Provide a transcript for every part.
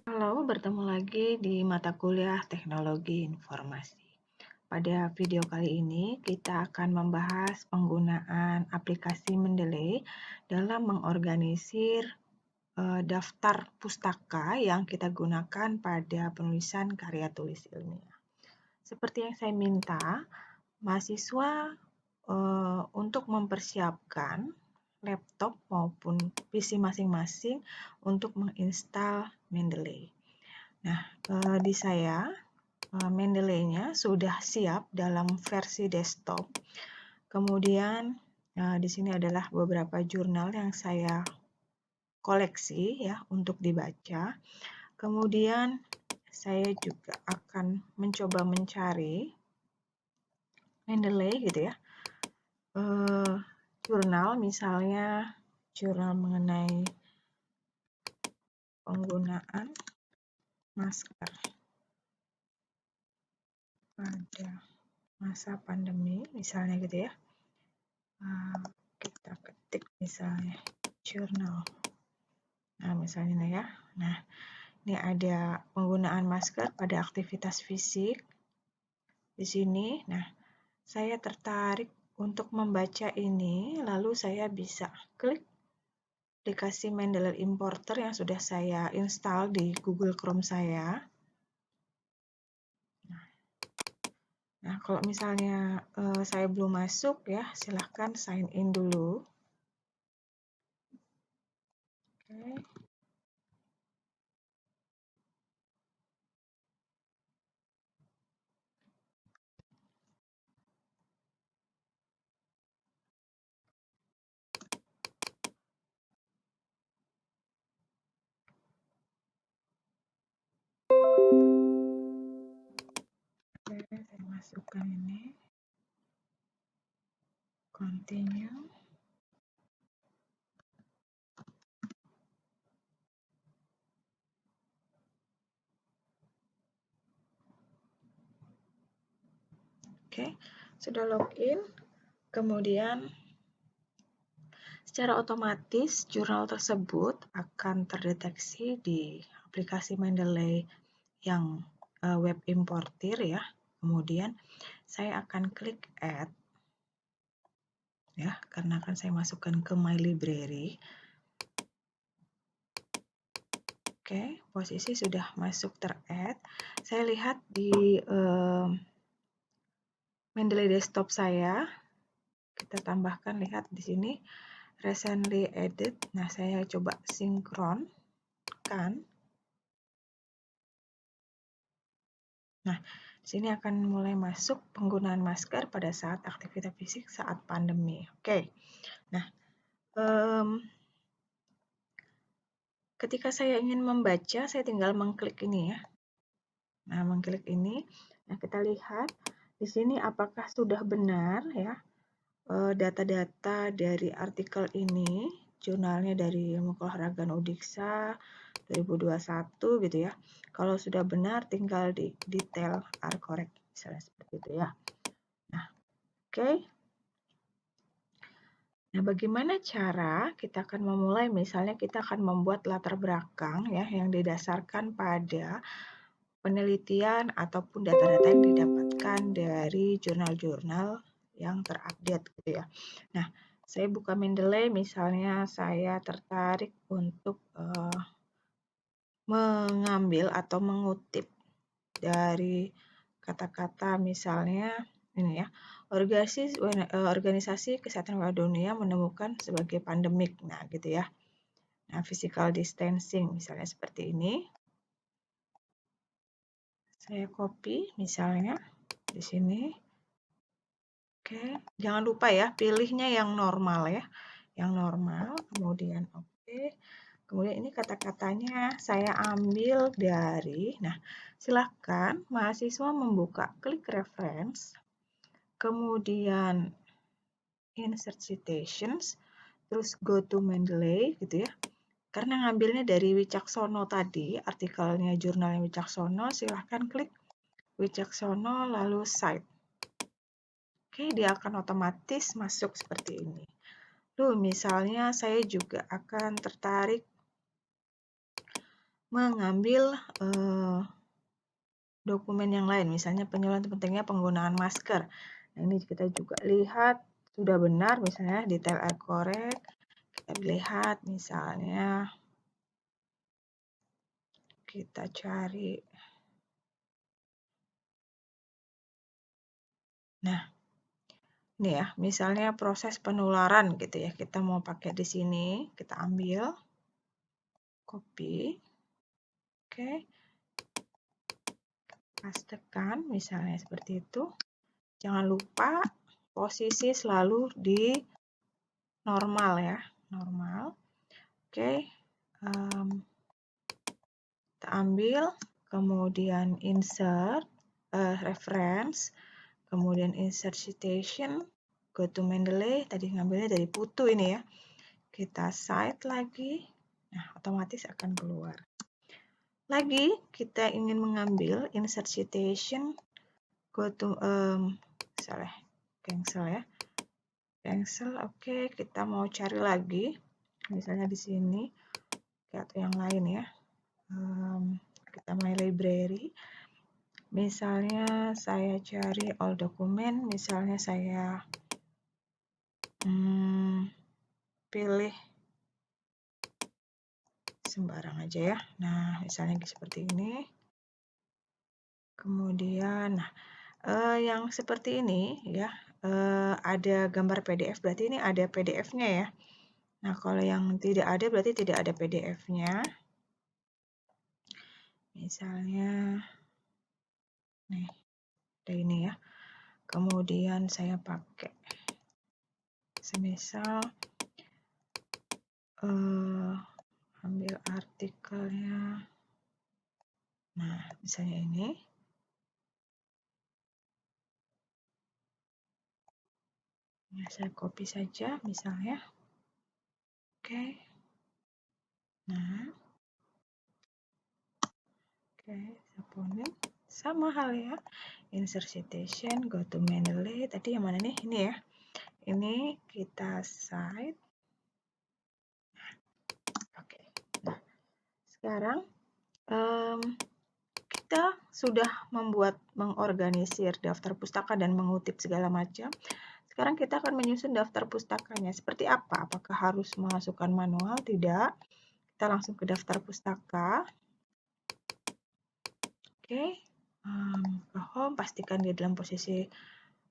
Halo, bertemu lagi di mata kuliah Teknologi Informasi. Pada video kali ini, kita akan membahas penggunaan aplikasi Mendeley dalam mengorganisir daftar pustaka yang kita gunakan pada penulisan karya tulis ilmiah. Seperti yang saya minta, mahasiswa untuk mempersiapkan laptop maupun PC masing-masing untuk menginstal Mendeley. Nah, di saya Mendeley-nya sudah siap dalam versi desktop. Kemudian di sini adalah beberapa jurnal yang saya koleksi ya untuk dibaca. Kemudian saya juga akan mencoba mencari Mendeley gitu ya. Jurnal misalnya jurnal mengenai penggunaan masker pada masa pandemi misalnya gitu ya. Kita ketik misalnya jurnal. Nah, misalnya nih ya. Nah, ini ada penggunaan masker pada aktivitas fisik. Di sini, nah, saya tertarik untuk membaca ini, lalu saya bisa klik aplikasi Mendeley Importer yang sudah saya install di Google Chrome saya. Nah, kalau misalnya saya belum masuk ya, silahkan sign in dulu. Oke. Oke, saya masukkan ini. Continue. Oke, sudah login. Kemudian secara otomatis jurnal tersebut akan terdeteksi di aplikasi Mendeley yang web importer ya. Kemudian saya akan klik add ya, karena akan saya masukkan ke my library. Oke, posisi sudah masuk ter-add. Saya lihat di Mendeley desktop saya. Kita tambahkan, lihat di sini recently added. Nah, saya coba sinkronkan. Nah, di sini akan mulai masuk penggunaan masker pada saat aktivitas fisik saat pandemi. Oke. Nah, ketika saya ingin membaca, saya tinggal mengklik ini ya. Nah, mengklik ini, nah kita lihat di sini apakah sudah benar ya data-data dari artikel ini, jurnalnya dari Ilmu Keolahragaan Udiksa 2021 gitu ya. Kalau sudah benar, tinggal di detail are correct, misalnya seperti itu ya. Nah, oke. Nah, bagaimana cara kita akan memulai? Misalnya kita akan membuat latar belakang ya yang didasarkan pada penelitian ataupun data-data yang didapatkan dari jurnal-jurnal yang terupdate gitu ya. Nah, saya buka Mendeley, misalnya saya tertarik untuk mengambil atau mengutip dari kata-kata misalnya ini ya, organisasi Kesehatan Dunia menemukan sebagai pandemik, nah gitu ya. Nah, physical distancing misalnya seperti ini. Saya copy misalnya di sini. Oke, jangan lupa ya, pilihnya yang normal ya. Yang normal, kemudian oke. Kemudian ini kata-katanya saya ambil dari, nah silahkan mahasiswa membuka klik reference, kemudian insert citations, terus go to Mendeley gitu ya. Karena ngambilnya dari Wicaksono tadi, artikelnya jurnalnya Wicaksono, silahkan klik Wicaksono lalu cite. Oke, dia akan otomatis masuk seperti ini. Lalu misalnya saya juga akan tertarik mengambil dokumen yang lain, misalnya penyuluhan pentingnya penggunaan masker. Nah, ini kita juga lihat sudah benar, misalnya detail correct. Kita lihat misalnya kita cari. Nah, ini ya, misalnya proses penularan gitu ya. Kita mau pakai di sini, kita ambil, copy. Oke. Pastekan misalnya seperti itu. Jangan lupa posisi selalu di normal ya, normal. Oke. Kita ambil, kemudian insert, reference, kemudian insert citation, go to Mendeley, tadi ngambilnya dari Putu ini ya. Kita cite lagi, nah otomatis akan keluar. Lagi kita ingin mengambil insert citation, go to, salah, cancel ya. Cancel, oke, kita mau cari lagi, misalnya di sini, atau yang lain ya. Kita my library. Misalnya saya cari all document, misalnya saya pilih sembarang aja ya. Nah, misalnya seperti ini. Kemudian, nah, yang seperti ini ya, ada gambar PDF, berarti ini ada PDF-nya ya. Nah, kalau yang tidak ada, berarti tidak ada PDF-nya. Misalnya, nih, ada ini ya. Kemudian saya pakai, semisal, ambil artikelnya. Nah, misalnya ini. Ya, saya copy saja misalnya. Oke. Nah. Oke, saponin. Sama hal ya. Insert citation, go to Mendeley. Tadi yang mana nih? Ini ya. Ini kita cite. Oke. Nah, sekarang kita sudah mengorganisir daftar pustaka dan mengutip segala macam. Sekarang kita akan menyusun daftar pustakanya. Seperti apa? Apakah harus memasukkan manual? Tidak. Kita langsung ke daftar pustaka. Oke. Ke home, pastikan dia dalam posisi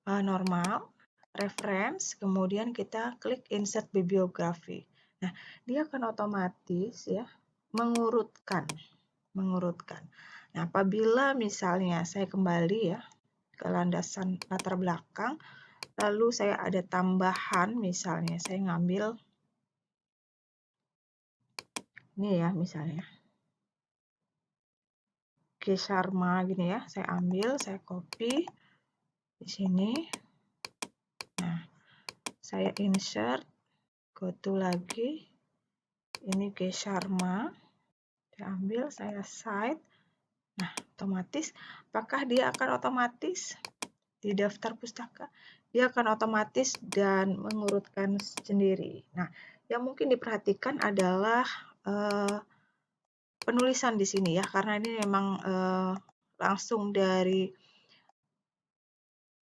normal. Reference, kemudian kita klik insert bibliografi. Nah, dia akan otomatis ya mengurutkan. Nah, apabila misalnya saya kembali ya ke landasan latar belakang, lalu saya ada tambahan, misalnya saya ngambil ini ya, misalnya K. Sharma gini ya, saya ambil, saya copy di sini. Nah, saya insert, go to lagi, ini K. Sharma, saya ambil, saya cite. Nah, otomatis, apakah dia akan otomatis di daftar pustaka? Dia akan otomatis dan mengurutkan sendiri. Nah, yang mungkin diperhatikan adalah penulisan di sini ya, karena ini memang langsung dari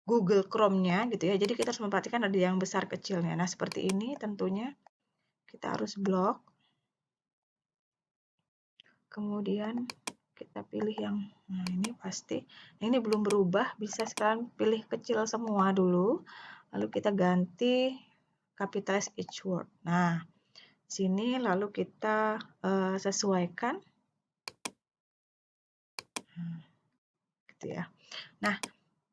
Google Chrome-nya gitu ya. Jadi kita harus memperhatikan ada yang besar kecilnya. Nah, seperti ini tentunya kita harus blok. Kemudian kita pilih yang, nah ini pasti, nah ini belum berubah, bisa sekarang pilih kecil semua dulu, lalu kita ganti capitalize each word. Nah, sini lalu kita sesuaikan, gitu ya. Nah,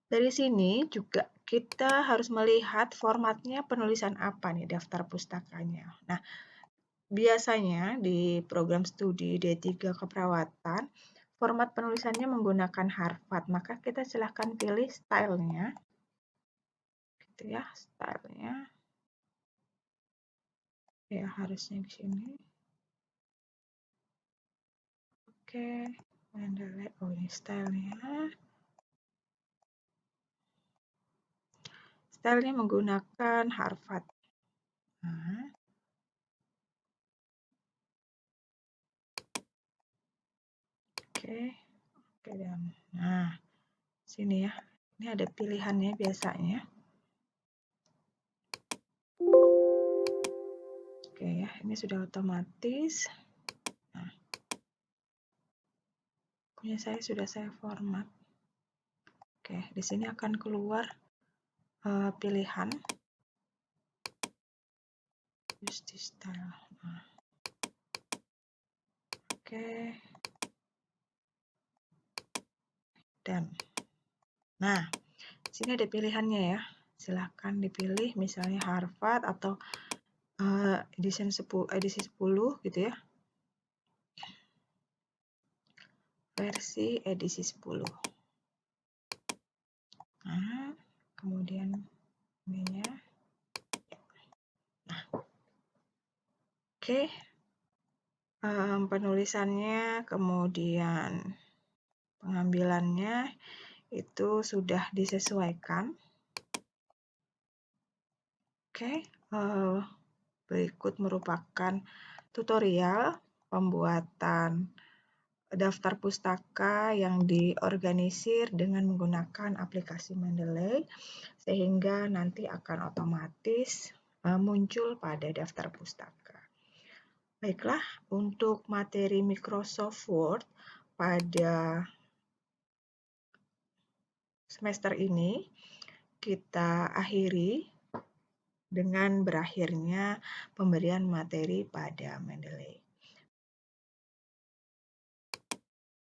dari sini juga kita harus melihat formatnya penulisan apa nih daftar pustakanya. Nah, biasanya di program studi D3 keperawatan, format penulisannya menggunakan Harvard, maka kita silahkan pilih stylenya, gitu ya, stylenya, ya harusnya di sini. Oke, Mendeley, oh ini stylenya, stylenya menggunakan Harvard. Nah, Oke dan nah, sini ya. Ini ada pilihannya biasanya. Oke ya, ini sudah otomatis. Nah, punya saya sudah saya format. Oke, di sini akan keluar pilihan use this style. Nah, oke. Dan nah, sini ada pilihannya ya. Silahkan dipilih misalnya Harvard atau edisi 10 gitu ya. Versi edisi 10. Nah, kemudian ininya. Nah, oke. Penulisannya, kemudian pengambilannya itu sudah disesuaikan. Oke, berikut merupakan tutorial pembuatan daftar pustaka yang diorganisir dengan menggunakan aplikasi Mendeley, sehingga nanti akan otomatis muncul pada daftar pustaka. Baiklah, untuk materi Microsoft Word pada semester ini kita akhiri dengan berakhirnya pemberian materi pada Mendeley.